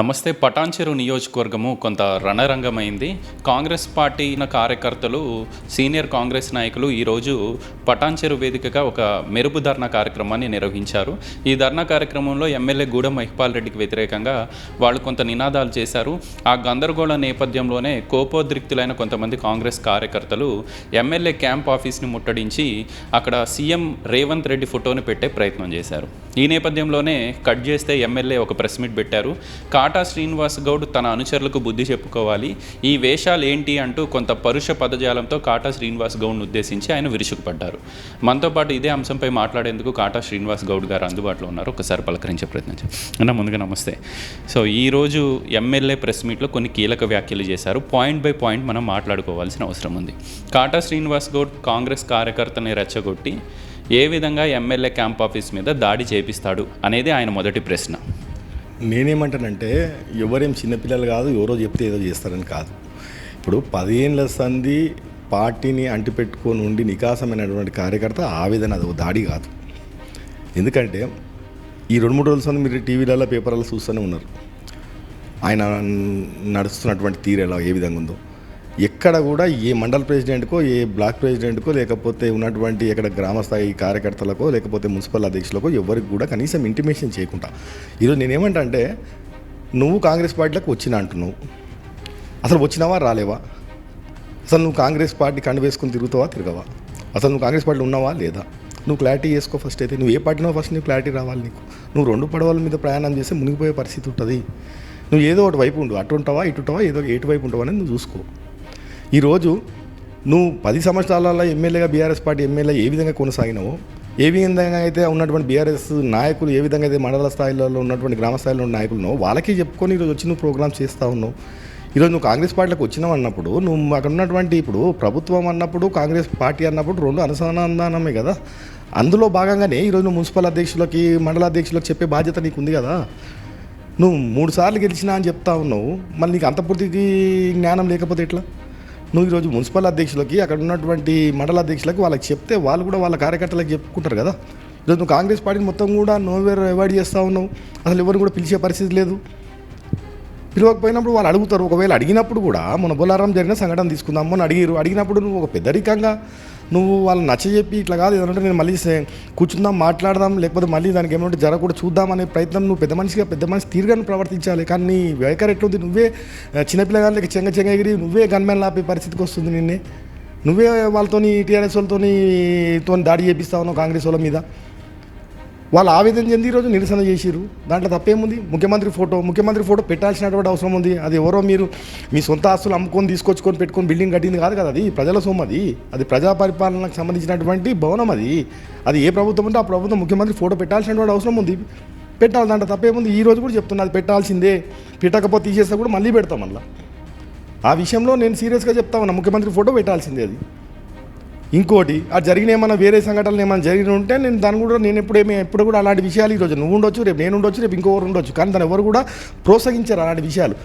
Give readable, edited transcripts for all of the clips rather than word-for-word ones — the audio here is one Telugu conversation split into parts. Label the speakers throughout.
Speaker 1: నమస్తే. పటాన్చెరు నియోజకవర్గము కొంత రణరంగమైంది. కాంగ్రెస్ పార్టీ కార్యకర్తలు, సీనియర్ కాంగ్రెస్ నాయకులు ఈరోజు పటాన్చెరు వేదికగా ఒక మెరుపు ధర్నా కార్యక్రమాన్ని నిర్వహించారు. ఈ ధర్నా కార్యక్రమంలో ఎమ్మెల్యే గూడెం మహిపాల్ రెడ్డికి వ్యతిరేకంగా వాళ్ళు కొంత నినాదాలు చేశారు. ఆ గందరగోళ నేపథ్యంలోనే కోపోద్రిక్తులైన కొంతమంది కాంగ్రెస్ కార్యకర్తలు ఎమ్మెల్యే క్యాంప్ ఆఫీస్ని ముట్టడించి అక్కడ సీఎం రేవంత్ రెడ్డి ఫోటోని పెట్టే ప్రయత్నం చేశారు. ఈ నేపథ్యంలోనే కట్ చేస్తే ఎమ్మెల్యే ఒక ప్రెస్ మీట్ పెట్టారు. కాటా శ్రీనివాస్ గౌడ్ తన అనుచరులకు బుద్ధి చెప్పుకోవాలి, ఈ వేషాలు ఏంటి అంటూ కొంత పరుష పదజాలంతో కాటా శ్రీనివాస్ గౌడ్ను ఉద్దేశించి ఆయన విరుచుకుపడ్డారు. మనతో పాటు ఇదే అంశంపై మాట్లాడేందుకు కాటా శ్రీనివాస్ గౌడ్ గారు అందుబాటులో ఉన్నారు. ఒకసారి పలకరించే ప్రయత్నించారు. అన్న, ముందుగా నమస్తే. సో ఈరోజు ఎమ్మెల్యే ప్రెస్ మీట్లో కొన్ని కీలక వ్యాఖ్యలు చేశారు. పాయింట్ బై పాయింట్ మనం మాట్లాడుకోవాల్సిన అవసరం ఉంది. కాటా శ్రీనివాస్ గౌడ్ కాంగ్రెస్ కార్యకర్తని రెచ్చగొట్టి ఏ విధంగా ఎమ్మెల్యే క్యాంప్ ఆఫీస్ మీద దాడి చేపిస్తాడు అనేది ఆయన మొదటి ప్రశ్న.
Speaker 2: నేనేమంటానంటే, ఎవరేం చిన్నపిల్లలు కాదు, ఎవరో చెప్తే ఏదో చేస్తారని కాదు. ఇప్పుడు 10 ఏళ్ళ సంధి పార్టీని అంటిపెట్టుకొని ఉండి నికాసమైనటువంటి కార్యకర్త ఆవేదన, అది దాడి కాదు. ఎందుకంటే ఈ 2-3 రోజుల సంది మీరు టీవీలలో పేపర్లలో చూస్తూనే ఉన్నారు ఆయన నడుస్తున్నటువంటి తీరు ఎలా ఏ విధంగా ఉందో. ఎక్కడ కూడా ఏ మండల ప్రెసిడెంట్కో, ఏ బ్లాక్ ప్రెసిడెంట్కో, లేకపోతే ఉన్నటువంటి ఎక్కడ గ్రామస్థాయి కార్యకర్తలకో, లేకపోతే మున్సిపల్ అధ్యక్షులకో ఎవరికి కూడా కనీసం ఇంటిమేషన్ చేయకుండా ఈరోజు నేనేమంటా అంటే, నువ్వు కాంగ్రెస్ పార్టీలోకి వచ్చినా అంటున్నావు, అసలు వచ్చినావా రాలేవా? అసలు నువ్వు కాంగ్రెస్ పార్టీ కండు వేసుకొని తిరుగుతావా తిరగవా? అసలు నువ్వు కాంగ్రెస్ పార్టీలో ఉన్నావా లేదా? నువ్వు క్లారిటీ చేసుకో ఫస్ట్. అయితే నువ్వు ఏ పార్టీలో ఫస్ట్ నీకు క్లారిటీ రావాలి. నువ్వు 2 పడవల మీద ప్రయాణం చేస్తే మునిగిపోయే పరిస్థితి ఉంటుంది. నువ్వు ఏదో ఒకటి వైపు ఉండు, అటు ఉంటావా ఇటు ఉంటావా, ఏదో ఎటు వైపు ఉంటావా అనేది నువ్వు చూసుకో. ఈరోజు నువ్వు 10 సంవత్సరాల ఎమ్మెల్యేగా బీఆర్ఎస్ పార్టీ ఎమ్మెల్యే ఏ విధంగా కొనసాగినావో, ఏ విధంగా అయితే ఉన్నటువంటి బీఆర్ఎస్ నాయకులు ఏ విధంగా అయితే మండల స్థాయిలో ఉన్నటువంటి గ్రామ స్థాయిలో ఉన్న నాయకులను వాళ్ళకి చెప్పుకొని ఈరోజు వచ్చి నువ్వు ప్రోగ్రామ్స్ చేస్తూ ఉన్నావు. ఈరోజు నువ్వు కాంగ్రెస్ పార్టీలోకి వచ్చినావు అన్నప్పుడు, నువ్వు అక్కడ ఉన్నటువంటి ఇప్పుడు ప్రభుత్వం అన్నప్పుడు, కాంగ్రెస్ పార్టీ అన్నప్పుడు 2 అనుసంధానమే కదా. అందులో భాగంగానే ఈరోజు నువ్వు మున్సిపల్ అధ్యక్షులకి, మండల అధ్యక్షులకు చెప్పే బాధ్యత నీకు ఉంది కదా. నువ్వు 3 సార్లు గెలిచినా అని చెప్తా ఉన్నావు, మళ్ళీ నీకు అంతపూర్తికి జ్ఞానం లేకపోతే ఎట్లా? నువ్వు ఈరోజు మున్సిపల్ అధ్యక్షులకి, అక్కడ ఉన్నటువంటి మండల అధ్యక్షులకి వాళ్ళకి చెప్తే వాళ్ళు కూడా వాళ్ళ కార్యకర్తలకు చెప్పుకుంటారు కదా. ఈరోజు నువ్వు కాంగ్రెస్ పార్టీని మొత్తం కూడా నోవేర్ అవాయిడ్ చేస్తూ ఉన్నావు. అసలు ఎవరు కూడా పిలిచే పరిస్థితి లేదు. పిలవకపోయినప్పుడు వాళ్ళు అడుగుతారు. ఒకవేళ అడిగినప్పుడు కూడా మన బొల్లారం జరిగిన సంఘటన తీసుకుందాం, మొన్న అడిగినప్పుడు నువ్వు ఒక పెద్దరికంగా నువ్వు వాళ్ళని నచ్చజెప్పి ఇట్లా కాదు ఏదంటే నేను మళ్ళీ కూర్చుందాం, మాట్లాడదాం, లేకపోతే మళ్ళీ దానికి ఏమంటే జరగకూడదు చూద్దాం అనే ప్రయత్నం నువ్వు పెద్ద మనిషి తీరుగానే ప్రవర్తించాలి. కానీ నీ వైఖరి ఎట్లుంది, నువ్వే చిన్నపిల్లగాళ్ళకి చెంగ ఎగిరి నువ్వే గన్మెన్ ఆపే పరిస్థితికి వస్తుంది. నువ్వే వాళ్ళతోని టీఆర్ఎస్ వాళ్ళతో దాడి చేపిస్తా ఉన్నావు కాంగ్రెస్ వాళ్ళ మీద. వాళ్ళు ఆవేదన చెంది ఈరోజు నిరసన చేసిరు. దాంట్లో తప్పేముంది? ముఖ్యమంత్రి ఫోటో పెట్టాల్సినటువంటి అవసరం ఉంది. అది ఎవరో మీరు మీ సొంత ఆస్తులు అమ్ముకొని తీసుకొచ్చుకొని పెట్టుకొని బిల్డింగ్ కట్టింది కాదు కదా. అది ప్రజల సొమ్ము. అది ప్రజా పరిపాలనకు సంబంధించినటువంటి భవనం. అది ఏ ప్రభుత్వం ఉంటే ఆ ప్రభుత్వం ముఖ్యమంత్రి ఫోటో పెట్టాల్సినటువంటి అవసరం ఉంది. పెట్టాలి, దాంట్లో తప్పేముంది? ఈ రోజు కూడా చెప్తున్నా, అది పెట్టాల్సిందే. పెట్టకపోతే తీసేస్తే కూడా మళ్ళీ పెడతాం. మళ్ళీ ఆ విషయంలో నేను సీరియస్గా చెప్తా ఉన్నా, ముఖ్యమంత్రి ఫోటో పెట్టాల్సిందే. అది ఇంకోటి, అది జరిగిన ఏమన్నా వేరే సంఘటనలు ఏమైనా జరిగిన ఉంటే నేను ఎప్పుడు కూడా అలాంటి విషయాలు ఈరోజు నువ్వు ఉండొచ్చు, రేపు నేను ఉండొచ్చు, రేపు ఇంకొకరు ఉండొచ్చు, కానీ దాన్ని ఎవరు కూడా ప్రోత్సహించారు అలాంటి విషయాలు.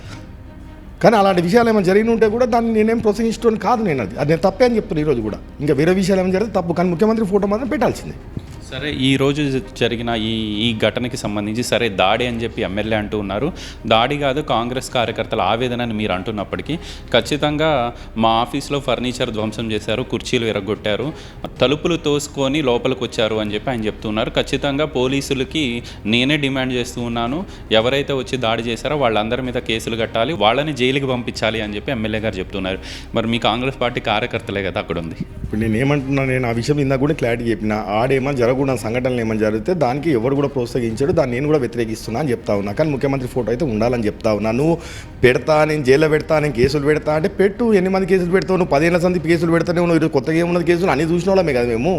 Speaker 2: కానీ అలాంటి విషయాలు ఏమైనా జరిగిన ఉంటే కూడా దాన్ని నేనేం ప్రోత్సహించడం కాదు. అది నేను తప్పే అని చెప్తున్నాను ఈరోజు కూడా. ఇంకా వేరే విషయాలు ఏమైనా జరిగితే తప్పు, కానీ ముఖ్యమంత్రి ఫోటో మాత్రం పెట్టాల్సిందే.
Speaker 1: సరే, ఈరోజు జరిగిన ఈ ఘటనకి సంబంధించి సరే దాడి అని చెప్పి ఎమ్మెల్యే అంటూ ఉన్నారు. దాడి కాదు, కాంగ్రెస్ కార్యకర్తల ఆవేదనని మీరు అంటున్నప్పటికీ ఖచ్చితంగా మా ఆఫీస్లో ఫర్నిచర్ ధ్వంసం చేశారు, కుర్చీలు విరగొట్టారు, తలుపులు తోసుకొని లోపలికి వచ్చారు అని చెప్పి ఆయన చెప్తున్నారు. ఖచ్చితంగా పోలీసులకి నేనే డిమాండ్ చేస్తూ ఉన్నాను, ఎవరైతే వచ్చి దాడి చేశారో వాళ్ళందరి మీద కేసులు కట్టాలి, వాళ్ళని జైలుకి పంపించాలి అని చెప్పి ఎమ్మెల్యే గారు చెప్తున్నారు. మరి మీ కాంగ్రెస్ పార్టీ కార్యకర్తలే కదా అక్కడ ఉంది.
Speaker 2: ఇప్పుడు నేను ఆ విషయం ఇందాక కూడా క్లారిటీ చెప్పిన. ఆడేమో జరగకుండా సంఘటనలు ఏమైనా జరిగితే దానికి ఎవరు కూడా ప్రోత్సహించాడు, దాన్ని నేను కూడా వ్యతిరేకిస్తున్నా అని చెప్తా ఉన్నా. కానీ ముఖ్యమంత్రి ఫోటో అయితే ఉండాలని చెప్తా ఉన్నా. నువ్వు నేను జైల్లో పెడతా, నేను కేసులు పెడతా అంటే పెట్టు. ఎన్ని మంది కేసులు పెడతావు? నువ్వు 10 ఏళ్ళ సంది కేసులు పెడతానే ఉన్నావు. ఈరోజు కొత్తగా ఏమున్నది కేసులు అన్నీ చూసిన వాళ్ళమే కదా మేము.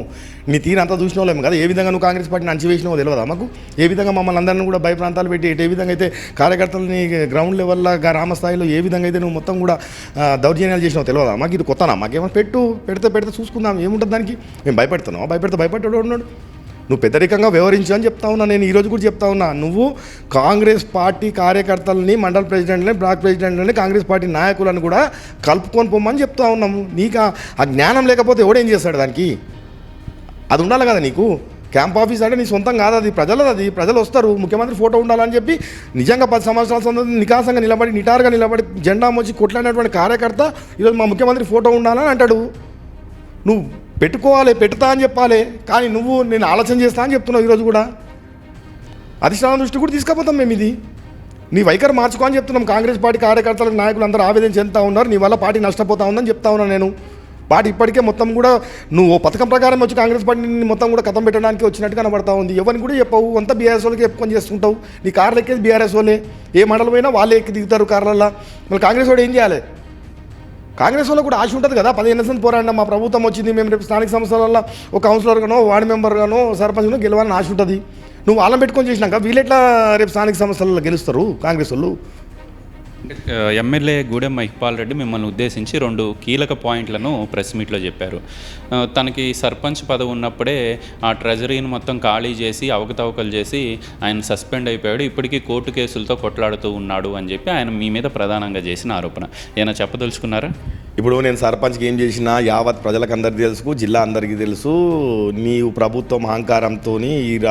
Speaker 2: నీ తీరు అంతా చూసిన వాళ్ళమే కదా. ఏ విధంగా నువ్వు కాంగ్రెస్ పార్టీని అంచివేసినావో తెలియదా మాకు? ఏ విధంగా మమ్మల్ని అందరినీ కూడా భయప్రాంతాలు పెట్టి ఏ విధంగా అయితే కార్యకర్తలని గ్రౌండ్ లెవెల్లో గ్రామ స్థాయిలో ఏ విధంగా అయితే నువ్వు మొత్తం కూడా దౌర్జన్యాలు చేసినావు తెలియదా మాకు? ఇది కొత్తనా? మాకేమో పెడితే చూసుకుందాం, ఏముంటుంది దానికి? మేము భయపెడుతున్నావు? భయపడ్డాడు ఉన్నాడు. నువ్వు పెద్దరికంగా వ్యవహరించు అని చెప్తా ఉన్నా. నేను ఈరోజు కూడా చెప్తా ఉన్నా, నువ్వు కాంగ్రెస్ పార్టీ కార్యకర్తలని, మండల ప్రెసిడెంట్లని, బ్లాక్ ప్రెసిడెంట్లని, కాంగ్రెస్ పార్టీ నాయకులను కూడా కలుపుకొని పొమ్మని చెప్తా ఉన్నాము. నీకు ఆ జ్ఞానం లేకపోతే ఎవడేం చేస్తాడు? దానికి అది ఉండాలి కదా నీకు. క్యాంప్ ఆఫీస్ అంటే నీ సొంతం కాదు, అది ప్రజలది, అది ప్రజలు వస్తారు, ముఖ్యమంత్రి ఫోటో ఉండాలని చెప్పి నిజంగా 10 సంవత్సరాల సందర్భంగా నికాసంగా నిలబడి నిటారుగా నిలబడి జెండా మోచి కొట్లాడినటువంటి కార్యకర్త ఈరోజు మా ముఖ్యమంత్రి ఫోటో ఉండాలని అంటాడు. నువ్వు పెట్టుకోవాలి, పెట్టుతా అని చెప్పాలి, కానీ నువ్వు నేను ఆలోచన చేస్తా అని చెప్తున్నావు. ఈరోజు కూడా అధిష్టానం దృష్టి కూడా తీసుకుపోతాం మేము, ఇది నీ వైఖరి మార్చుకో అని చెప్తున్నాం. కాంగ్రెస్ పార్టీ కార్యకర్తలకు నాయకులు అందరూ ఆవేదన చెందుతూ ఉన్నారు, నీ వల్ల పార్టీ నష్టపోతా ఉందని చెప్తా ఉన్నాను నేను. పార్టీ ఇప్పటికే మొత్తం కూడా నువ్వు పథకం ప్రకారం వచ్చి కాంగ్రెస్ పార్టీని మొత్తం కూడా కథం పెట్టడానికి వచ్చినట్టు కనబడతా ఉంది. ఎవరిని కూడా చెప్పవు, అంతా బీఆర్ఎస్ వాళ్ళకి చెప్పుకొని చేసుకుంటావు. నీ కార్లు ఎక్కేది బీఆర్ఎస్ వాళ్ళే, ఏ మండలం పోయినా వాళ్ళే ఎక్కి దిగుతారు కార్లల్లో. మళ్ళీ కాంగ్రెస్ వాడు ఏం చేయాలి? కాంగ్రెస్ వాళ్ళకు కూడా ఆశ ఉంటుంది కదా, 15 ఏళ్ళ నుంచి పోరాడినా మా ప్రభుత్వం వచ్చింది, మేము రేపు స్థానిక సంస్థలలో ఒక కౌన్సిలర్గానో వార్డు మెంబర్గానో సర్పంచ్గానో గెలవాలని ఆశ ఉంటుంది. నువ్వు వాళ్ళని పెట్టుకొని చేసినాక వీళ్ళెట్లా రేపు స్థానిక సంస్థలలో గెలుస్తారు కాంగ్రెస్ వాళ్ళు?
Speaker 1: ఎమ్మెల్యే గూడెం మహిపాల్ రెడ్డి మిమ్మల్ని ఉద్దేశించి 2 కీలక పాయింట్లను ప్రెస్ మీట్లో చెప్పారు. తనకి సర్పంచ్ పదవి ఉన్నప్పుడే ఆ ట్రెజరీని మొత్తం ఖాళీ చేసి అవకతవకలు చేసి ఆయన సస్పెండ్ అయిపోయాడు, ఇప్పటికీ కోర్టు కేసులతో కొట్లాడుతూ ఉన్నాడు అని చెప్పి ఆయన మీ మీద ప్రధానంగా చేసిన ఆరోపణ. ఏమైనా చెప్పదలుచుకున్నారా?
Speaker 2: ఇప్పుడు నేను సర్పంచ్కి ఏం చేసినా యావత్ ప్రజలకు అందరికీ తెలుసు, జిల్లా అందరికీ తెలుసు. నీవు ప్రభుత్వం అహంకారంతో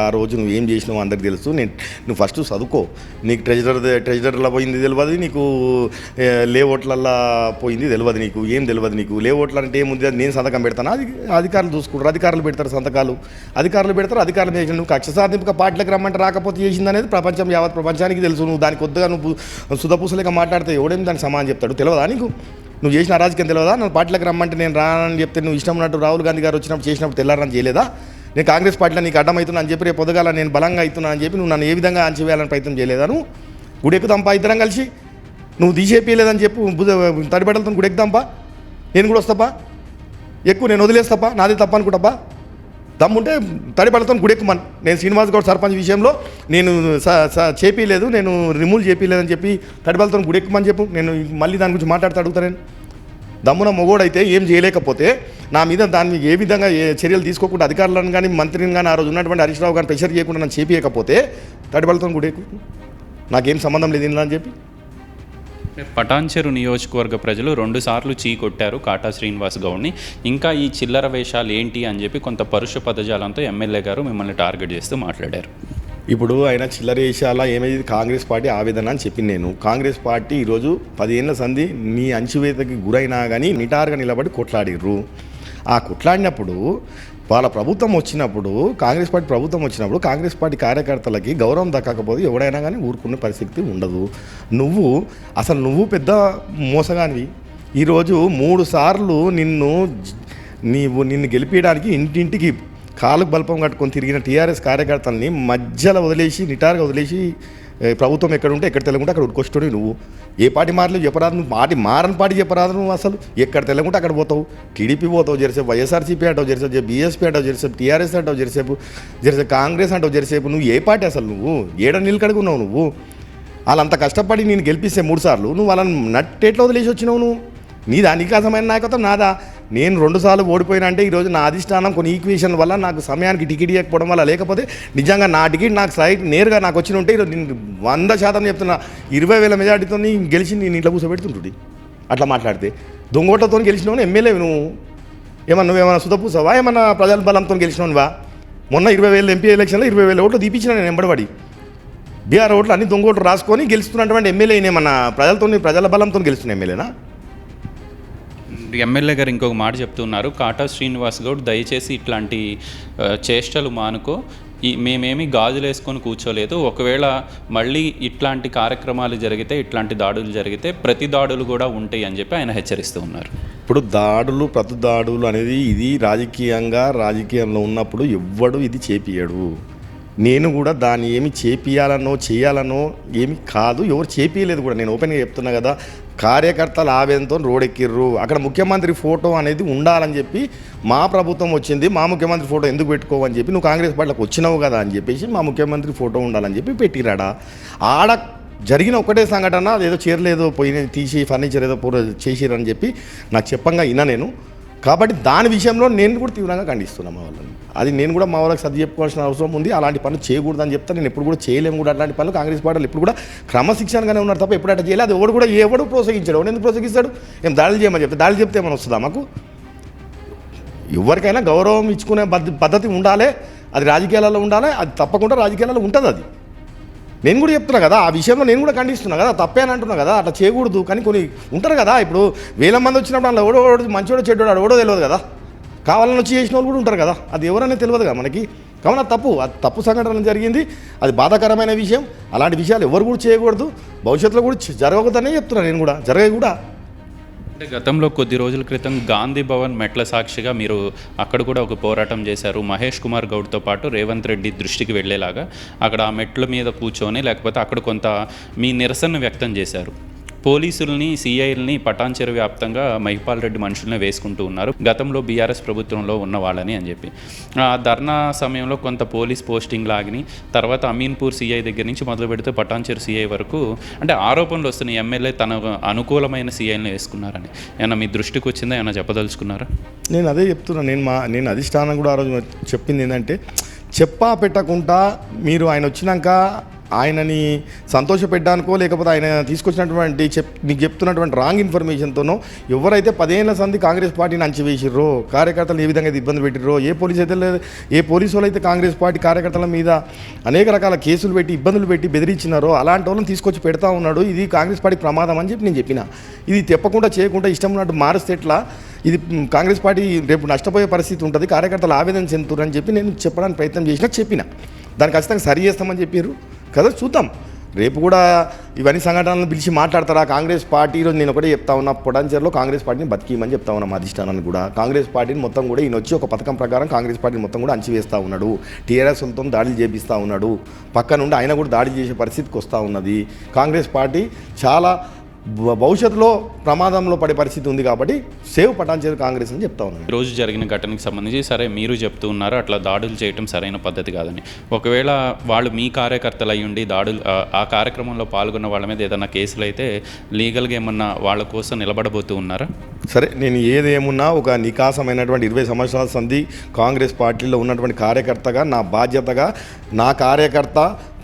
Speaker 2: ఆ రోజు నువ్వు ఏం చేసినావు అందరికీ తెలుసు. నువ్వు ఫస్ట్ చదువుకో. నీకు ట్రెజరీలో పోయింది తెలియదు, నీకు లేఅవుట్లల్లో పోయింది తెలియదు, నీకు ఏం తెలియదు. నీకు లేఅవుట్లు అంటే ఏముంది, అది నేను సంతకం పెడతాను, అది అధికారులు చూసుకుంటారు, అధికారులు పెడతారు సంతకాలు, అధికారులు చేసి నువ్వు కక్ష సాధింపుగా పార్టీలకు రమ్మంటే రాకపోతే చేసింది అనేది యావత్ ప్రపంచానికి తెలుసు. నువ్వు దానికి కొద్దిగా నువ్వు సుధపూసలేక మాట్లాడితే ఎవడేమి దానికి సమానం చెప్తాడు? తెలియదా నీకు? నువ్వు చేసిన అరాజకం తెలియదా? నన్ను పార్టీలకు రమ్మంటే నేను రానని చెప్తే నువ్వు ఇష్టం ఉన్నట్టు రాహుల్ గాంధీ గారు వచ్చినప్పుడు చేసినప్పుడు తెల్లారని చేయలేదా? నేను కాంగ్రెస్ పార్టీలో నీకు అడ్డమవుతున్నా అని చెప్పి రేపు పొద్దుగాల నేను బలంగా అవుతున్నా అని చెప్పి నువ్వు నన్ను ఏ విధంగా అంచివేయాలని ప్రయత్నం చేయలేదా? నువ్వు గుడెక్కుతాంపా ఇద్దరం కలిసి, నువ్వు తీసేపీయలేదని చెప్పు తడిబెడలతో గుడెక్కుతాంపా, నేను కూడా వస్తాపా, ఎక్కువ నేను వదిలేస్తాపా, నాది తప్ప అనుకుంటాపా. దమ్ముంటే తడిబెడలతో గుడెక్కుమని. నేను శ్రీనివాస్ గౌడ్ సర్పంచ్ విషయంలో నేను చేపీయలేదు, నేను రిమూవ్ చేపీయలేదని చెప్పి తడిబెడలతో గుడెక్కుమని చెప్పు. నేను మళ్ళీ దాని గురించి మాట్లాడుతూ అడుగుతా. నేను దమ్మున మొగోడైతే ఏం చేయలేకపోతే నా మీద దాన్ని ఏ విధంగా చర్యలు తీసుకోకుండా అధికారులను కానీ మంత్రిని కానీ ఆ రోజు ఉన్నటువంటి హరీష్ రావు గారిని ప్రెషర్ చేయకుండా నన్ను చేపియకపోతే తడిబెడలతో గుడెక్కు, నాకేం సంబంధం లేదు అని చెప్పి.
Speaker 1: పటాన్చెరు నియోజకవర్గ ప్రజలు 2 సార్లు చీ కొట్టారు కాటా శ్రీనివాస్ గౌడ్ని. ఇంకా ఈ చిల్లర వేషాలు ఏంటి అని చెప్పి కొంత పరుష పదజాలంతో ఎమ్మెల్యే గారు మిమ్మల్ని టార్గెట్ చేస్తూ మాట్లాడారు.
Speaker 2: ఇప్పుడు ఆయన చిల్లరేషాల ఏమైంది కాంగ్రెస్ పార్టీ ఆవేదన అని చెప్పింది. నేను కాంగ్రెస్ పార్టీ ఈరోజు 10 ఏళ్ళ సంధి నీ అంచువేతకి గురైనా కానీ నిటారుగా నిలబడి కొట్లాడిర్రు. ఆ కొట్లాడినప్పుడు వాళ్ళ ప్రభుత్వం వచ్చినప్పుడు, కాంగ్రెస్ పార్టీ ప్రభుత్వం వచ్చినప్పుడు కాంగ్రెస్ పార్టీ కార్యకర్తలకి గౌరవం దక్కకపోతే ఎవడైనా కానీ ఊరుకునే పరిస్థితి ఉండదు. నువ్వు పెద్ద మోసగానివి. ఈరోజు 3 సార్లు నిన్ను గెలిపించడానికి ఇంటింటికి కాళ్ళకు బల్పం కట్టుకొని తిరిగిన టీఆర్ఎస్ కార్యకర్తల్ని మధ్యలో వదిలేసి నిటారుగా వదిలేసి ప్రభుత్వం ఎక్కడ ఉంటే ఎక్కడ తెలకుంటే అక్కడ ఉడుకొచ్చుకొని నువ్వు ఏ పార్టీ మారలేవు చెప్పరాదు. నువ్వు మారని పార్టీ చెప్పరాదు. నువ్వు అసలు ఎక్కడ తెలకుంటే అక్కడ పోతావు. టీడీపీ పోతావు జెరసేపు, వైఎస్ఆర్సీపీ అంటావు జెరసేపు, బీఎస్పీ అంటావు జెరసేపు, టీఆర్ఎస్ అంటావు జెరసేపు కాంగ్రెస్ అంటావు జెరసేపు. నువ్వు ఏ పార్టీ అసలు? నువ్వు ఏడ నిలకడుగున్నావు? నువ్వు వాళ్ళంత కష్టపడి నేను గెలిపిస్తే 3 సార్లు నువ్వు వాళ్ళని నట్టేట్లో వదిలేసి వచ్చినావు. నువ్వు నీదా నీకాసమైన నాయకత్వం నాదా? నేను 2 సార్లు ఓడిపోయినా అంటే ఈరోజు నా అధిష్టానం కొన్ని ఈక్వేషన్ వల్ల నాకు సమయానికి టికెట్ ఇవ్వకపోవడం వల్ల, లేకపోతే నిజంగా నా టికెట్ నాకు నేరుగా నాకు వచ్చిన ఉంటే ఈరోజు నేను 100% చెప్తున్నా 20,000 మెజార్టీతో గెలిచి నేను ఇంట్లో కూర్చోబెడుతుంటుంది. అట్లా మాట్లాడితే దొంగోట్లతో గెలిచినావు ఎమ్మెల్యే. నువ్వేమన్నా సుధపూసావా? ఏమన్నా ప్రజల బలంతో గెలిచినావువా? మొన్న 20,000 ఎంపీ ఎలక్షన్లో 20,000 ఓట్లు తీపించిన నేను ఎంబడబడి బీఆర్ ఓట్లు అన్ని దొంగ ఓట్లు రాసుకొని గెలుస్తున్నటువంటి ఎమ్మెల్యే ఏమన్నా ప్రజల బలంతో గెలుస్తున్న ఎమ్మెల్యేనా?
Speaker 1: ఎమ్మెల్యే గారు ఇంకొక మాట చెప్తున్నారు, కాటా శ్రీనివాస్ గౌడ్ దయచేసి ఇట్లాంటి చేష్టలు మానుకో, మేమేమి గాజులు వేసుకొని కూర్చోలేదు, ఒకవేళ మళ్ళీ ఇట్లాంటి కార్యక్రమాలు జరిగితే, ఇట్లాంటి దాడులు జరిగితే ప్రతి దాడులు కూడా ఉంటాయి అని చెప్పి ఆయన హెచ్చరిస్తూ ఉన్నారు.
Speaker 2: ఇప్పుడు ప్రతి దాడులు అనేది ఇది రాజకీయంలో ఉన్నప్పుడు ఎవ్వడు ఇది చేపియడు. నేను కూడా దాన్ని ఏమి చేయాలనో ఏమి కాదు, ఎవరు చేపియలేదు కూడా. నేను ఓపెన్గా చెప్తున్నా కదా, కార్యకర్తలు ఆవేదనతో రోడెక్కిర్రు. అక్కడ ముఖ్యమంత్రి ఫోటో అనేది ఉండాలని చెప్పి మా ప్రభుత్వం వచ్చింది, మా ముఖ్యమంత్రి ఫోటో ఎందుకు పెట్టుకోవని చెప్పి నువ్వు కాంగ్రెస్ పార్టీలకు వచ్చినావు కదా అని చెప్పేసి మా ముఖ్యమంత్రి ఫోటో ఉండాలని చెప్పి పెట్టిరాడా. ఆడ జరిగిన ఒకటే సంఘటన, అదేదో చీరలేదో పోయి తీసి ఫర్నిచర్ ఏదో చేసిరని చెప్పి నాకు చెప్పంగా విన్నా నేను. కాబట్టి దాని విషయంలో నేను కూడా తీవ్రంగా ఖండిస్తున్నాను మా వాళ్ళని. అది నేను కూడా మా వాళ్ళకి సర్ది చెప్పుకోవాల్సిన అవసరం ఉంది. అలాంటి పనులు చేయకూడదని చెప్తాను. నేను ఎప్పుడు కూడా చేయలేము కూడా అట్లాంటి పనులు. కాంగ్రెస్ పార్టీలు ఎప్పుడు కూడా క్రమశిక్షణగానే ఉన్నారు తప్ప ఎప్పుడు అట్లా చేయలేదు. అది ఎవడు ప్రోత్సహించాడు? ఎవడు ఎందుకు ప్రోత్సహిస్తాడు? ఏం దాడులు చేయమని చెప్తే ఏమైనా వస్తుందా మాకు? ఎవరికైనా గౌరవం ఇచ్చుకునే పద్ధతి ఉండాలి, అది రాజకీయాలలో ఉండాలి, అది తప్పకుండా రాజకీయాలలో ఉంటుంది. అది నేను కూడా చెప్తున్నా కదా, ఆ విషయంలో నేను కూడా ఖండిస్తున్నా కదా, తప్పే అని అంటున్నా కదా, అట్లా చేయకూడదు. కానీ కొన్ని ఉంటారు కదా, ఇప్పుడు 1000 మంది వచ్చినప్పుడు అందులో ఎవడో మంచోడో చెడ్డోడు ఎవడో తెలియదు కదా, కావాలని వచ్చి చేసిన వాళ్ళు కూడా ఉంటారు కదా, అది ఎవరనే తెలియదు కదా మనకి. కావున అది తప్పు సంఘటన జరిగింది, అది బాధాకరమైన విషయం. అలాంటి విషయాలు ఎవరు కూడా చేయకూడదు, భవిష్యత్తులో కూడా జరగకూడదనే చెప్తున్నా నేను కూడా, జరగదు కూడా.
Speaker 1: అంటే గతంలో కొద్ది రోజుల క్రితం గాంధీ భవన్ మెట్ల సాక్షిగా మీరు అక్కడ కూడా ఒక పోరాటం చేశారు. మహేష్ కుమార్ గౌడ్తో పాటు రేవంత్ రెడ్డి దృష్టికి వెళ్ళేలాగా అక్కడ ఆ మెట్ల మీద కూర్చొని లేకపోతే అక్కడ కొంత మీ నిరసన వ్యక్తం చేశారు. పోలీసుల్ని, సిఐల్ని పటాన్చెరు వ్యాప్తంగా మహిపాల్ రెడ్డి మనుషుల్ని వేసుకుంటూ ఉన్నారు, గతంలో బీఆర్ఎస్ ప్రభుత్వంలో ఉన్న వాళ్ళని అని చెప్పి. ఆ ధర్నా సమయంలో కొంత పోలీస్ పోస్టింగ్ లాగిని, తర్వాత అమీన్పూర్ సిఐ దగ్గర నుంచి మొదలు పెడితే పటాన్చెరు సిఐ వరకు అంటే ఆరోపణలు వస్తున్నాయి. ఎమ్మెల్యే తన అనుకూలమైన సిఐల్ని వేసుకున్నారని ఏమన్నా మీ దృష్టికి వచ్చిందా, ఏమైనా చెప్పదలుచుకున్నారా?
Speaker 2: నేను అదే చెప్తున్నా. నేను అధిష్టానం కూడా ఆ రోజు చెప్పింది ఏంటంటే, చెప్పా పెట్టకుండా మీరు ఆయన వచ్చినాక ఆయనని సంతోషపెట్టడానికో లేకపోతే ఆయన తీసుకొచ్చినటువంటి మీకు చెప్తున్నటువంటి రాంగ్ ఇన్ఫర్మేషన్తోనో ఎవరైతే 10 ఏళ్ల సంది కాంగ్రెస్ పార్టీని అంచివేసిర్రో, కార్యకర్తలు ఏ విధంగా ఇబ్బంది పెట్టిర్రో, ఏ పోలీసు వాళ్ళు అయితే కాంగ్రెస్ పార్టీ కార్యకర్తల మీద అనేక రకాల కేసులు పెట్టి ఇబ్బందులు పెట్టి బెదిరించినారో అలాంటి వాళ్ళని తీసుకొచ్చి పెడతా ఉన్నాడు. ఇది కాంగ్రెస్ పార్టీ ప్రమాదం అని చెప్పి నేను చెప్పిన. ఇది తెప్పకుండా చేయకుండా ఇష్టం ఉన్నట్టు మారిస్తే ఎట్లా, ఇది కాంగ్రెస్ పార్టీ రేపు నష్టపోయే పరిస్థితి ఉంటుంది, కార్యకర్తలు ఆవేదన చెందుతారని చెప్పి నేను చెప్పడానికి ప్రయత్నం చెప్పిన. దాన్ని ఖచ్చితంగా సరి చేస్తామని చెప్పారు కదా, చూద్దాం. రేపు కూడా ఇవన్నీ సంఘటనలను పిలిచి మాట్లాడతారా కాంగ్రెస్ పార్టీ? ఈరోజు నేను ఒకటే చెప్తా ఉన్నా, పొటాన్చెరులో కాంగ్రెస్ పార్టీని బతికిమని చెప్తా ఉన్నాం. అధిష్టానాన్ని కూడా కాంగ్రెస్ పార్టీని మొత్తం కూడా ఈయన వచ్చి ఒక పథకం ప్రకారం కాంగ్రెస్ పార్టీని మొత్తం కూడా అంచివేస్తూ ఉన్నాడు, టీఆర్ఎస్లతో దాడులు చేపిస్తూ ఉన్నాడు, పక్క నుండి ఆయన కూడా దాడి చేసే పరిస్థితికి వస్తూ ఉన్నది. కాంగ్రెస్ పార్టీ చాలా భవిష్యత్తులో ప్రమాదంలో పడే పరిస్థితి ఉంది కాబట్టి సేవ్ పటాన్చెరు కాంగ్రెస్ అని చెప్తా ఉన్నాను.
Speaker 1: ఈరోజు జరిగిన ఘటనకి సంబంధించి సరే మీరు చెప్తూ ఉన్నారు అట్లా దాడులు చేయడం సరైన పద్ధతి కాదని. ఒకవేళ వాళ్ళు మీ కార్యకర్తలు అయ్యుండి దాడులు ఆ కార్యక్రమంలో పాల్గొన్న వాళ్ళ మీద ఏదైనా కేసులు అయితే లీగల్గా ఏమన్నా వాళ్ళ కోసం నిలబడబోతూ ఉన్నారా?
Speaker 2: సరే, నేను ఏదేమున్నా ఒక నికాసమైనటువంటి 20 సంవత్సరాల సంధి కాంగ్రెస్ పార్టీలో ఉన్నటువంటి కార్యకర్తగా నా బాధ్యతగా, నా కార్యకర్త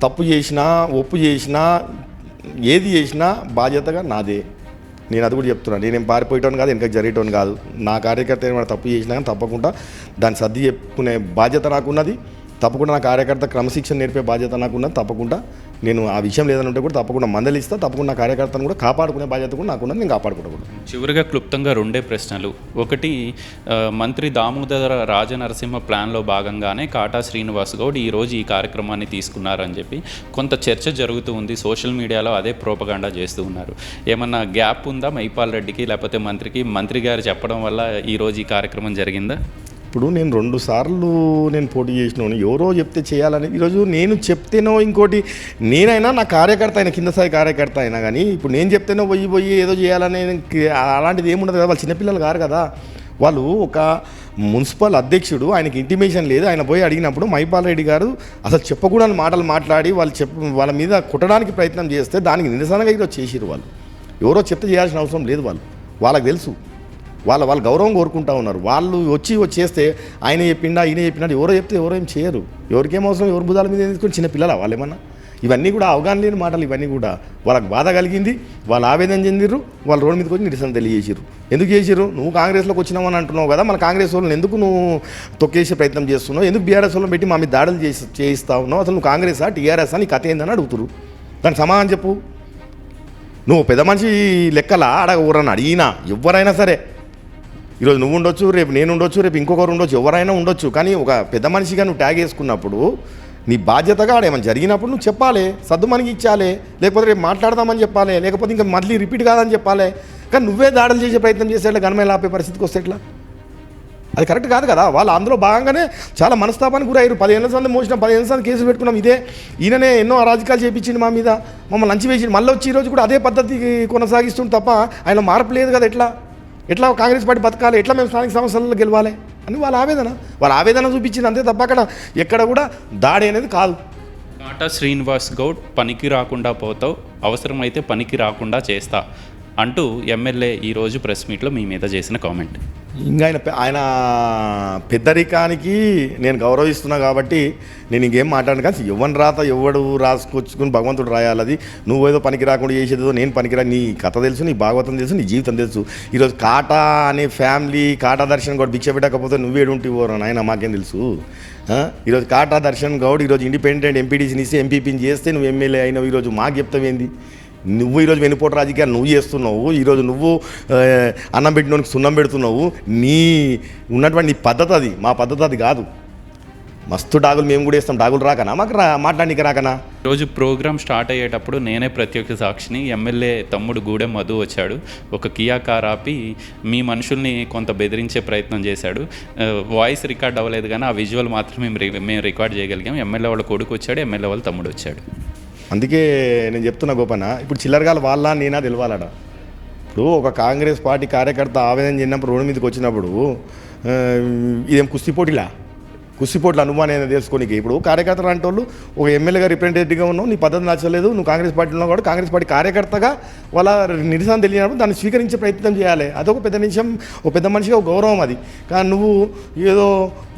Speaker 2: తప్పు చేసినా ఒప్పు చేసినా ఏది చేసినా బాధ్యతగా నాదే. నేను అది కూడా చెప్తున్నాను. నేనేం పారిపోయేటోని కాదు, వెనక జరిగేటోని కాదు. నా కార్యకర్త ఏమైనా తప్పు చేసినా కానీ తప్పకుండా దాన్ని సర్ది చెప్పుకునే బాధ్యత నాకున్నది. తప్పకుండా నా కార్యకర్త క్రమశిక్షణ నేర్పే బాధ్యత నాకున్నది. తప్పకుండా నేను ఆ విషయం లేదని ఉంటే కూడా తప్పకుండా మందలిస్తా. తప్పకుండా నా కార్యకర్తను కూడా కాపాడుకునే బాధ్యత కూడా నాకున్నది, నేను కాపాడుకుంటా.
Speaker 1: చివరిగా క్లుప్తంగా 2 ప్రశ్నలు. ఒకటి, మంత్రి దామోదర రాజనరసింహ ప్లాన్లో భాగంగానే కాటా శ్రీనివాస్ గౌడ్ ఈరోజు ఈ కార్యక్రమాన్ని తీసుకున్నారని చెప్పి కొంత చర్చ జరుగుతూ ఉంది. సోషల్ మీడియాలో అదే ప్రోపగాండా చేస్తూ ఉన్నారు. ఏమన్నా గ్యాప్ ఉందా మహిపాల్ రెడ్డికి లేకపోతే మంత్రి గారు చెప్పడం వల్ల ఈరోజు ఈ కార్యక్రమం జరిగిందా?
Speaker 2: ఇప్పుడు నేను 2 సార్లు పోటీ చేసినాను, ఎవరో చెప్తే చేయాలని. ఈరోజు నేను చెప్తేనో ఇంకోటి, నేనైనా నా కార్యకర్త అయినా కింద స్థాయి కార్యకర్త అయినా కానీ ఇప్పుడు నేను చెప్తేనో పోయి ఏదో చేయాలని అలాంటిది ఏముండదు కదా. వాళ్ళు చిన్నపిల్లలు కారు కదా. వాళ్ళు ఒక మున్సిపల్ అధ్యక్షుడు, ఆయనకి ఇంటిమేషన్ లేదు, ఆయన పోయి అడిగినప్పుడు మహిపాల్ రెడ్డి గారు అసలు చెప్పకూడని మాటలు మాట్లాడి వాళ్ళ మీద కుట్టడానికి ప్రయత్నం చేస్తే దానికి నిరసనగా ఈరోజు చేసిరు. వాళ్ళు ఎవరో చెప్తే చేయాల్సిన అవసరం లేదు, వాళ్ళకి తెలుసు. వాళ్ళ గౌరవం కోరుకుంటా ఉన్నారు. వాళ్ళు వచ్చి చేస్తే ఆయన చెప్పిండా ఈయన చెప్పినా ఎవరో చెప్తే ఎవరో ఏం చేయరు. ఎవరికేం అవసరం, ఎవరి బుధాల మీద తీసుకొని చిన్న పిల్లల వాళ్ళు ఏమన్నా. ఇవన్నీ కూడా అవగాహన లేని మాటలు. ఇవన్నీ కూడా వాళ్ళకి బాధ కలిగింది, వాళ్ళు ఆవేదన చెందిర్రు, వాళ్ళు రోడ్డు మీదకి వచ్చి నిరసన తెలియజేసిర్రు. ఎందుకు చేసిర్రు? నువ్వు కాంగ్రెస్లోకి వచ్చినావు అని అంటున్నావు కదా, మన కాంగ్రెస్ వాళ్ళని ఎందుకు నువ్వు తొక్కేసే ప్రయత్నం చేస్తున్నావు? ఎందుకు బీఆర్ఎస్ వాళ్ళని పెట్టి మా మీద దాడులు చేయిస్తా ఉన్నావు? అసలు నువ్వు కాంగ్రెసా టీఆర్ఎస్ అని కథ ఏందని అడుగుతురు. దానికి సమాధానం చెప్పు. నువ్వు పెద్ద మనిషి లెక్కలా ఊరని అడిగినా ఎవరైనా సరే, ఈరోజు నువ్వు ఉండొచ్చు, రేపు నేను ఉండొచ్చు, రేపు ఇంకొకరు ఉండొచ్చు, ఎవరైనా ఉండొచ్చు. కానీ ఒక పెద్ద మనిషిగా నువ్వు ట్యాగ్ వేసుకున్నప్పుడు నీ బాధ్యతగా ఏమైనా జరిగినప్పుడు నువ్వు చెప్పాలి, సర్దు మనకి ఇచ్చాలి, లేకపోతే రేపు మాట్లాడదామని చెప్పాలి, లేకపోతే ఇంకా మళ్ళీ రిపీట్ కాదని చెప్పాలి. కానీ నువ్వే దాడులు చేసే ప్రయత్నం చేసేట్లా గణమేళ ఆపే పరిస్థితికి వస్తే ఎట్లా? అది కరెక్ట్ కాదు కదా. వాళ్ళు అందులో భాగంగానే చాలా మనస్తాపానికి గురయ్యారు. 10 ఏళ్ళ సంది మోసినాం, 10 ఏళ్ళ సంది కేసులు పెట్టుకున్నాం. ఈయననే ఎన్నో అరాజకాలు చేయించింది మా మీద, మమ్మల్ని లంచి వేసింది. మళ్ళీ వచ్చి ఈరోజు కూడా అదే పద్ధతి కొనసాగిస్తుంది తప్ప ఆయన మార్పు లేదు కదా. ఎట్లా కాంగ్రెస్ పార్టీ బతకాలి, ఎట్లా మేము స్థానిక సంస్థలలో గెలవాలి అని వాళ్ళ ఆవేదన చూపించింది అంతే తప్ప అక్కడ ఎక్కడ కూడా దాడి అనేది కాదు.
Speaker 1: కాటా శ్రీనివాస్ గౌడ్ పనికి రాకుండా పోతావు, అవసరమైతే పనికి రాకుండా చేస్తా అంటూ ఎమ్మెల్యే ఈరోజు ప్రెస్ మీట్లో మీ మీద చేసిన కామెంట్.
Speaker 2: ఇంకా ఆయన పెద్దరికానికి నేను గౌరవిస్తున్నా కాబట్టి నేను ఇంకేం మాట్లాడను. కానీ ఎవరిని రాత ఎవడు రాసుకొచ్చుకుని భగవంతుడు రాయాలి. అది నువ్వేదో పనికి రాకుండా చేసేదో నేను పనికిరా. నీ కథ తెలుసు, నీ భాగవతం తెలుసు, నీ జీవితం తెలుసు. ఈరోజు కాటా అనే ఫ్యామిలీ కాటా దర్శన్ గౌడ్ భిక్ష పెట్టకపోతే నువ్వేడుంటివోరా నాయన మాకేం తెలుసు. ఈరోజు కాటా దర్శన్ గౌడ్ ఈరోజు ఇండిపెండెంట్ ఎంపీటీసీని ఇస్తే ఎంపీపీని చేస్తే నువ్వు ఎమ్మెల్యే అయినావు. ఈరోజు మాకు చెప్తావేంది? నువ్వు ఈరోజు వెనుపోటు రాజకీయాలు నువ్వు చేస్తున్నావు. ఈరోజు నువ్వు అన్నం పెట్టినోనికి సున్నం పెడుతున్నావు. నీ ఉన్నటువంటి నీ పద్ధతి అది, మా పద్ధతి అది కాదు. మస్తు డాగులు మేము కూడా వేస్తాం. డాగులు రాకనా మాకు మాట్లాడడానికి రాకనా?
Speaker 1: రోజు ప్రోగ్రామ్ స్టార్ట్ అయ్యేటప్పుడు నేనే ప్రత్యక్ష సాక్షిని. ఎమ్మెల్యే తమ్ముడు గూడెం మధు వచ్చాడు. ఒక కియా కార్ ఆపి మీ మనుషుల్ని కొంత బెదిరించే ప్రయత్నం చేశాడు. వాయిస్ రికార్డ్ అవ్వలేదు కానీ ఆ విజువల్ మాత్రం మేము రికార్డ్ చేయగలిగాం. ఎమ్మెల్యే వాళ్ళ కొడుకు వచ్చాడు, ఎమ్మెల్యే వాళ్ళ తమ్ముడు వచ్చాడు.
Speaker 2: అందుకే నేను చెప్తున్నా గోపన్న, ఇప్పుడు చిల్లరగాల వాళ్ళ నేనా తెలవాలట. ఇప్పుడు ఒక కాంగ్రెస్ పార్టీ కార్యకర్త ఆవేదన చెందినప్పుడు రోడ్డు మీదకి వచ్చినప్పుడు ఇదేం కుస్తీపోట్ల అనుమానం తెలుసుకోనికి. ఇప్పుడు కార్యకర్తలు అంటే వాళ్ళు ఒక ఎమ్మెల్యేగా రిప్రజెంటేటివ్గా ఉన్నావు, నీ పద్ధతి నచ్చలేదు, నువ్వు కాంగ్రెస్ పార్టీలో ఉన్నావు కాబట్టి కాంగ్రెస్ పార్టీ కార్యకర్తగా వాళ్ళ నిరసన తెలియనప్పుడు దాన్ని స్వీకరించే ప్రయత్నం చేయాలి. అదొక పెద్ద నిమిషం, ఒక పెద్ద మనిషిగా ఒక గౌరవం అది. కానీ నువ్వు ఏదో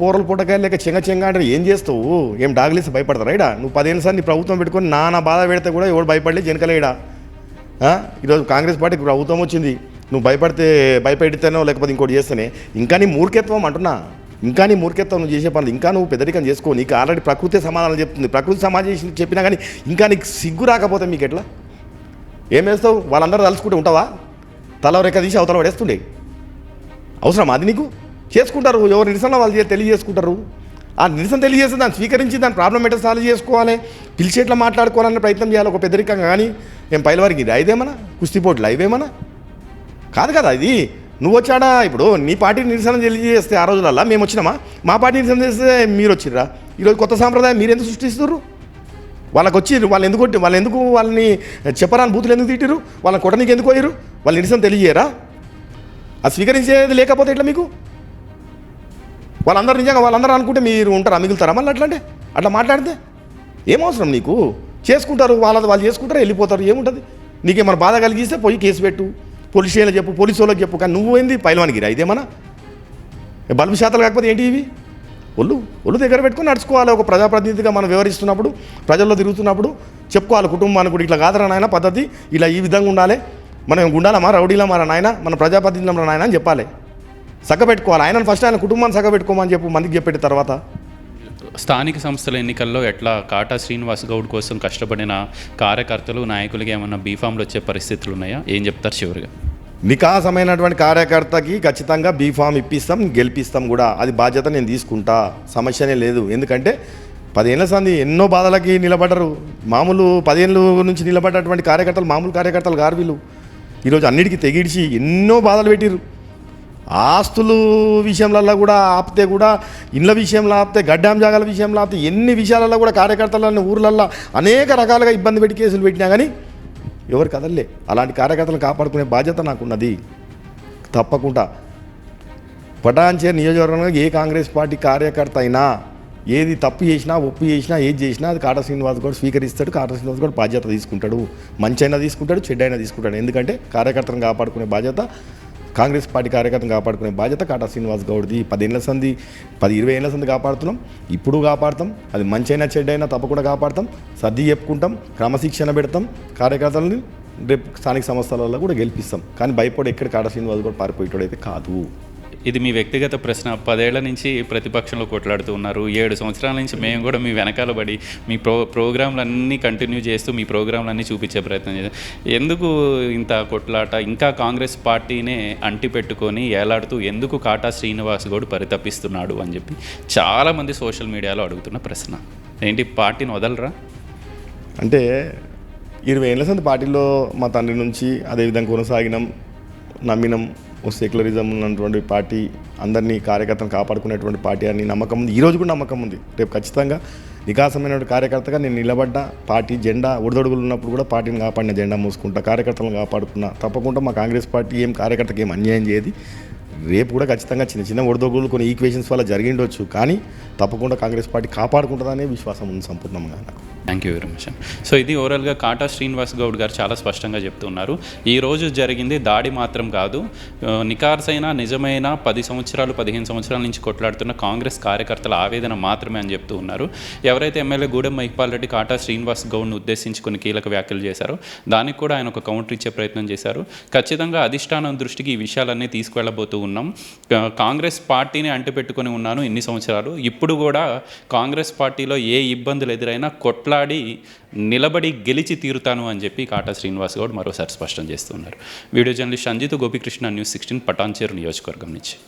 Speaker 2: పూరలు పుట్టకాయలు లేక చెంగ అంటే ఏం చేస్తావు? ఏం డాగులేసి భయపడతారా? ఇడా నువ్వు 10 ఏళ్ళ సార్ నీ ప్రభుత్వం పెట్టుకొని నానా బాధ పెడితే కూడా ఎవడు భయపడలేదు జనకలేడా. ఈరోజు కాంగ్రెస్ పార్టీకి ప్రభుత్వం వచ్చింది, నువ్వు భయపెడితేనో లేకపోతే ఇంకోటి చేస్తేనే ఇంకా నీ మూర్ఖత్వం అంటున్నా. ఇంకా నీ మూర్ఖత్వం నువ్వు చేసే పనులు ఇంకా నువ్వు పెద్దరికం చేసుకో. నీకు ఆల్రెడీ ప్రకృతి సమాధానం చెప్తుంది. ప్రకృతి సమాజం చెప్పినా కానీ ఇంకా నీకు సిగ్గు రాకపోతే మీకు ఎట్లా? ఏం వేస్తావు? వాళ్ళందరూ తలుచుకుంటూ ఉంటావా? తల రెక్క తీసి అవతల పడేస్తుండే అవసరం అది నీకు? చేసుకుంటారు ఎవరు నిరసన వాళ్ళు తెలియజేసుకుంటారు. ఆ నిరసన తెలియజేస్తే దాన్ని స్వీకరించి దాని ప్రాబ్లం ఎట్లా సాల్వ్ చేసుకోవాలి, పిలిచి ఎట్లా మాట్లాడుకోవాలనే ప్రయత్నం చేయాలి ఒక పెద్దరికంగా. కానీ ఏం పైలవారికి ఇది అయిదేమన్నా కుస్తీపోట్లు అయివేమన్నా కాదు కదా ఇది. నువ్వు వచ్చాడా? ఇప్పుడు నీ పార్టీ నిరసన తెలియజేస్తే ఆ రోజులల్లా మేము వచ్చినామా? మా పార్టీ నిరసన చేస్తే మీరు వచ్చిర్రా? ఈరోజు కొత్త సాంప్రదాయం మీరు ఎందుకు సృష్టిస్తున్నారు? వాళ్ళకి వచ్చి వాళ్ళని చెప్పరాని బూతులు ఎందుకు తిట్టిరు? వాళ్ళని కొట్టనీకి ఎందుకు పోయారు? వాళ్ళు నిరసన తెలియజేయరా? అది స్వీకరించేది లేకపోతే ఎట్లా మీకు? వాళ్ళందరూ నిజంగా వాళ్ళందరూ అనుకుంటే మీరు ఉంటారా? మిగులుతారా మళ్ళీ అట్లా మాట్లాడితే? ఏమవసరం నీకు? చేసుకుంటారు వాళ్ళు చేసుకుంటారు, వెళ్ళిపోతారు. ఏముంటుంది? నీకేమైనా బాధ కలిగిస్తే పోయి కేసు పెట్టు, పోలీస్ స్టేషన్లో చెప్పు, పోలీసు వాళ్ళకి చెప్పు. కానీ నువ్వు ఏంది పైలవానికి రా? ఇదేమన్నా బల్బు శాతాలు కాకపోతే ఏంటి ఇవి? ఒళ్ళు దగ్గర పెట్టుకొని నడుచుకోవాలి. ఒక ప్రజాప్రతినిధిగా మనం వివరిస్తున్నప్పుడు, ప్రజల్లో తిరుగుతున్నప్పుడు చెప్పుకోవాలి కుటుంబానికి కూడా ఇట్లా కాదరా నాయన పద్ధతి, ఇలా ఈ విధంగా ఉండాలి, మనం గుండాలమా రౌడీలమా నాయన, మన ప్రజాప్రతినిధులమా నాయన అని చెప్పాలి. సగపెట్టుకోవాలి. ఆయనను ఫస్ట్ ఆయన కుటుంబాన్ని సగపెట్టుకోమని చెప్పు మందికి చెప్పేటి తర్వాత.
Speaker 1: స్థానిక సంస్థల ఎన్నికల్లో ఎట్లా కాటా శ్రీనివాస్ గౌడ్ కోసం కష్టపడిన కార్యకర్తలు నాయకులకి ఏమన్నా బీఫామ్లు వచ్చే పరిస్థితులు ఉన్నాయా? ఏం చెప్తారు చివరిగా?
Speaker 2: నికాసమైనటువంటి కార్యకర్తకి ఖచ్చితంగా బీఫామ్ ఇప్పిస్తాం, గెలిపిస్తాం కూడా. అది బాధ్యత నేను తీసుకుంటా, సమస్యనే లేదు. ఎందుకంటే 10 ఏళ్ళ సంది ఎన్నో బాధలకి నిలబడ్డరు. మామూలు 10 ఏళ్ళ నుంచి నిలబడ్డటువంటి కార్యకర్తలు మామూలు కార్యకర్తలు గారు వీళ్ళు. ఈరోజు అన్నిటికీ తెగిడిచి ఎన్నో బాధలు పెట్టిరు. ఆస్తులు విషయంలో కూడా ఆపితే కూడా, ఇండ్ల విషయంలో ఆపితే, గడ్డాం జాగాల విషయంలో ఆపితే, ఎన్ని విషయాలలో కూడా కార్యకర్తలను ఊర్లల్లో అనేక రకాలుగా ఇబ్బంది పెట్టి కేసులు పెట్టినా కానీ ఎవరు కదలలే. అలాంటి కార్యకర్తలను కాపాడుకునే బాధ్యత నాకున్నది తప్పకుండా. పటాన్చేరు నియోజకవర్గంలో ఏ కాంగ్రెస్ పార్టీ కార్యకర్త అయినా ఏది తప్పు చేసినా, ఒప్పు చేసినా, ఏది చేసినా అది కాటా శ్రీనివాస్ కూడా స్వీకరిస్తాడు. కాటా శ్రీనివాస్ కూడా బాధ్యత తీసుకుంటాడు. మంచి అయినా తీసుకుంటాడు, చెడ్డైనా తీసుకుంటాడు. ఎందుకంటే కార్యకర్తలను కాపాడుకునే బాధ్యత, కాంగ్రెస్ పార్టీ కార్యకర్తను కాపాడుకునే బాధ్యత కాటా శ్రీనివాస్ గౌడ్ది. 10-20 ఏళ్ళ సంది కాపాడుతున్నాం, ఇప్పుడు కాపాడుతాం. అది మంచైనా చెడ్డైనా తప్పకుండా కాపాడుతాం. సర్ది చెప్పుకుంటాం, క్రమశిక్షణ పెడతాం. కార్యకర్తలని రేపు స్థానిక సంస్థలలో కూడా గెలిపిస్తాం. కానీ భయపడి ఎక్కడ కాటా శ్రీనివాస్ గౌడ్ పారిపోయేటోడైతే కాదు.
Speaker 1: ఇది మీ వ్యక్తిగత ప్రశ్న. 10 ఏళ్ల నుంచి ప్రతిపక్షంలో కొట్లాడుతూ ఉన్నారు. 7 సంవత్సరాల నుంచి మేము కూడా మీ వెనకాల పడి మీ ప్రోగ్రాంలన్నీ కంటిన్యూ చేస్తూ మీ ప్రోగ్రాంలన్నీ చూపించే ప్రయత్నం చేస్తాం. ఎందుకు ఇంత కొట్లాట? ఇంకా కాంగ్రెస్ పార్టీనే అంటిపెట్టుకొని ఏలాడుతూ ఎందుకు కాటా శ్రీనివాస్ గౌడ్ పరితపిస్తున్నాడు అని చెప్పి చాలామంది సోషల్ మీడియాలో అడుగుతున్న ప్రశ్న. ఏంటి పార్టీని వదలరా?
Speaker 2: అంటే 20 ఏళ్ళ సంది పార్టీలో మా తండ్రి నుంచి అదేవిధంగా కొనసాగినాం, నమ్మినాం. ఓ సెక్యులరిజం ఉన్నటువంటి పార్టీ, అందరినీ కార్యకర్తను కాపాడుకునేటువంటి పార్టీ అని నమ్మకం ఉంది. ఈరోజు కూడా నమ్మకం ఉంది. రేపు ఖచ్చితంగా నికాసమైన కార్యకర్తగా నేను నిలబడ్డా. పార్టీ జెండా ఒడిదొడుగులు ఉన్నప్పుడు కూడా పార్టీని కాపాడిన జెండా మూసుకుంటా, కార్యకర్తలను కాపాడుకున్నా. తప్పకుండా మా కాంగ్రెస్ పార్టీ ఏం కార్యకర్తకి ఏం అన్యాయం చేయదు. రేపు కూడా ఖచ్చితంగా చిన్న చిన్న ఒడిదొడుకులు కొన్ని ఈక్వేషన్స్ వల్ల జరిగిండొచ్చు, కానీ తప్పకుండా కాంగ్రెస్ పార్టీ కాపాడుకుంటుందనే విశ్వాసం ఉంది సంపూర్ణంగా నాకు.
Speaker 1: Thank you very much. So ఇది ఓవరాల్గా కాటా శ్రీనివాస్ గౌడ్ గారు చాలా స్పష్టంగా చెప్తున్నారు. ఈ రోజు జరిగింది దాడి మాత్రం కాదు, నికార్సైన నిజమైన 10 సంవత్సరాలు 15 సంవత్సరాల నుంచి కొట్లాడుతున్న కాంగ్రెస్ కార్యకర్తల ఆవేదన మాత్రమే అని చెప్తూ ఉన్నారు. ఎవరైతే ఎమ్మెల్యే గూడెం మహిపాల్ రెడ్డి కాటా శ్రీనివాస్ గౌడ్ను ఉద్దేశించి కొన్ని కీలక వ్యాఖ్యలు చేశారో దానికి కూడా ఆయన ఒక కౌంటర్ ఇచ్చే ప్రయత్నం చేశారు. ఖచ్చితంగా అధిష్టానం దృష్టికి ఈ విషయాలన్నీ తీసుకువెళ్ళబోతూ ఉన్నాం. కాంగ్రెస్ పార్టీని అంటిపెట్టుకొని ఉన్నాను ఇన్ని సంవత్సరాలు, ఇప్పుడు కూడా కాంగ్రెస్ పార్టీలో ఏ ఇబ్బందులు ఎదురైనా కొట్లాడి నిలబడి గెలిచి తీరుతాను అని చెప్పి కాటా శ్రీనివాస్ గౌడ్ మరోసారి స్పష్టం చేస్తున్నారు. Video journalist Sanjit Gopikrishna, news 16, Patancheru నియోజకవర్గం నుంచి.